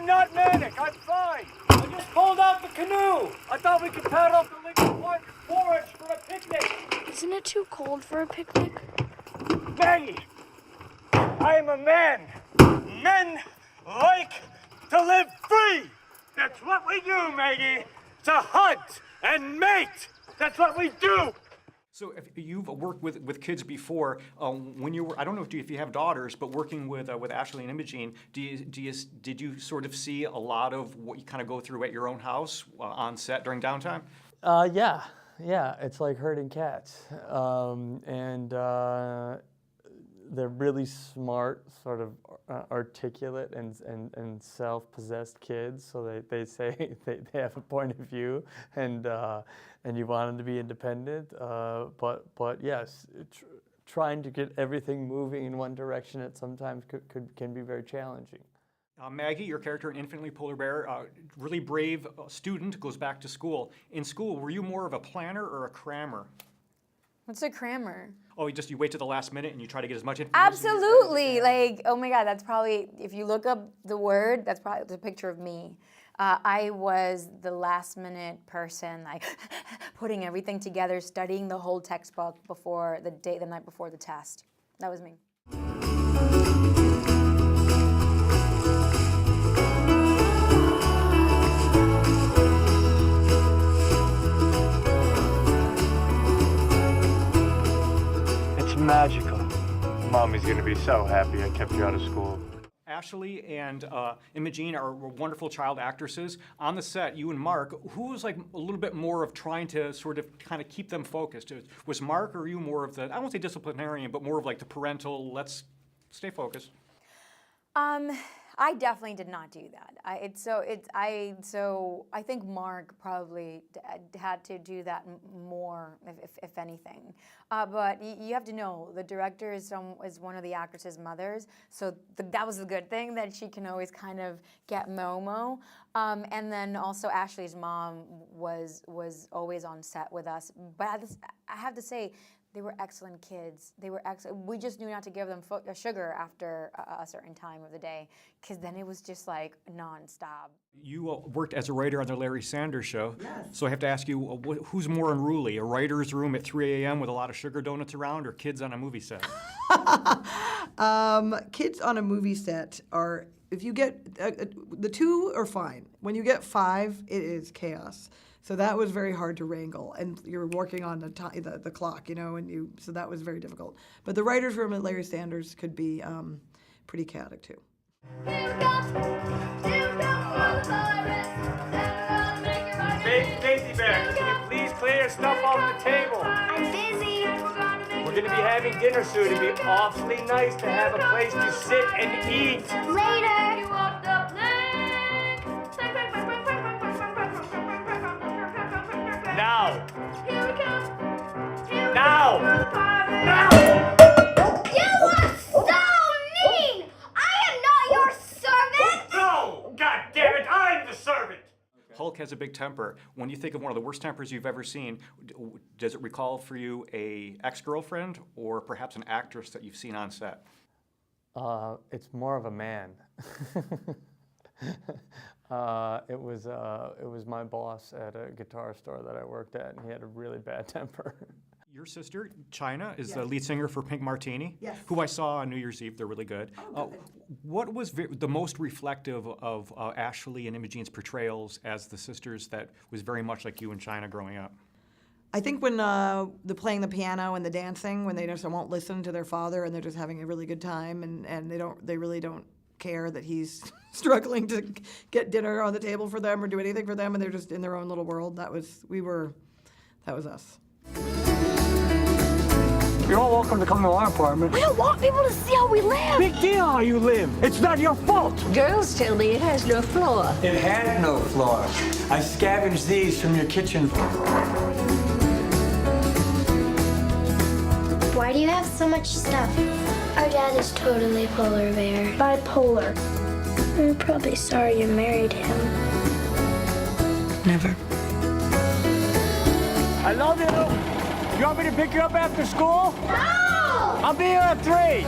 not manic. I'm fine. I just pulled out the canoe. I thought we could paddle up the Lincoln Park Forest for a picnic. Isn't it too cold for a picnic? Maggie, I am a man. Men like to live free. That's what we do, Maggie. To hunt and mate. That's what we do. So if you've worked with kids before, when you were, I don't know if you have daughters, but working with Ashley and Imogene, did you sort of see a lot of what you kind of go through at your own house on set during downtime? Yeah, it's like herding cats. They're really smart, sort of articulate and self-possessed kids. So they say they have a point of view, and you want them to be independent. But yes, trying to get everything moving in one direction at sometimes can be very challenging. Maggie, your character in Infinitely Polar Bear, really brave student, goes back to school. In school, were you more of a planner or a crammer? What's a crammer? Oh, you wait to the last minute and you try to get as much information. Absolutely. Like, oh my God, that's probably, if you look up the word, that's probably the picture of me. I was the last minute person, like putting everything together, studying the whole textbook before the night before the test. That was me. Magical. Mommy's gonna be so happy I kept you out of school. Ashley and Imogene are wonderful child actresses. On the set, you and Mark, who was like a little bit more of trying to sort of kind of keep them focused? Was Mark or you more of the, I won't say disciplinarian, but more of like the parental, let's stay focused? I definitely did not do that. I think Mark probably had to do that more, if anything. But you have to know, the director is one of the actress's mothers, so that was a good thing, that she can always kind of get Momo. And then also Ashley's mom was always on set with us. But I have to say, they were excellent kids. They were excellent. We just knew not to give them sugar after a certain time of the day, because then it was just like nonstop. You worked as a writer on the Larry Sanders Show. Yes. So I have to ask you, who's more unruly? A writer's room at 3 a.m. with a lot of sugar donuts around, or kids on a movie set? Kids on a movie set are, if you get, the two are fine. When you get 5, it is chaos. So that was very hard to wrangle, and you're working on the clock, you know, so that was very difficult. But the writer's room at Larry Sanders could be pretty chaotic too. Daisy Bear, can you please clear your stuff off the table? I'm busy. We're gonna be having dinner soon. It'd be awfully nice to have a place to sit and eat. Later. Now! Now! Now! You are so mean! I am not your servant! No! God damn it, I'm the servant! Hulk has a big temper. When you think of one of the worst tempers you've ever seen, does it recall for you a ex-girlfriend or perhaps an actress that you've seen on set? It's more of a man. It was my boss at a guitar store that I worked at, and he had a really bad temper. Your sister, China, is the lead singer for Pink Martini, Yes. who I saw on New Year's Eve. They're really good. Oh, good. What was the most reflective of Ashley and Imogene's portrayals as the sisters that was very much like you and China growing up? I think when the playing the piano and the dancing, when they just won't listen to their father and they're just having a really good time, and they really don't care that he's struggling to get dinner on the table for them or do anything for them, and they're just in their own little world. That was us. You're all welcome to come to our apartment. We don't want people to see how we live. Big deal how you live. It's not your fault. Girls tell me it has no floor. It had no floor. I scavenged these from your kitchen. Why do you have so much stuff? Our dad is totally polar bear. Bipolar. I'm probably sorry you married him. Never. I love you. You want me to pick you up after school? No! I'll be here at 3.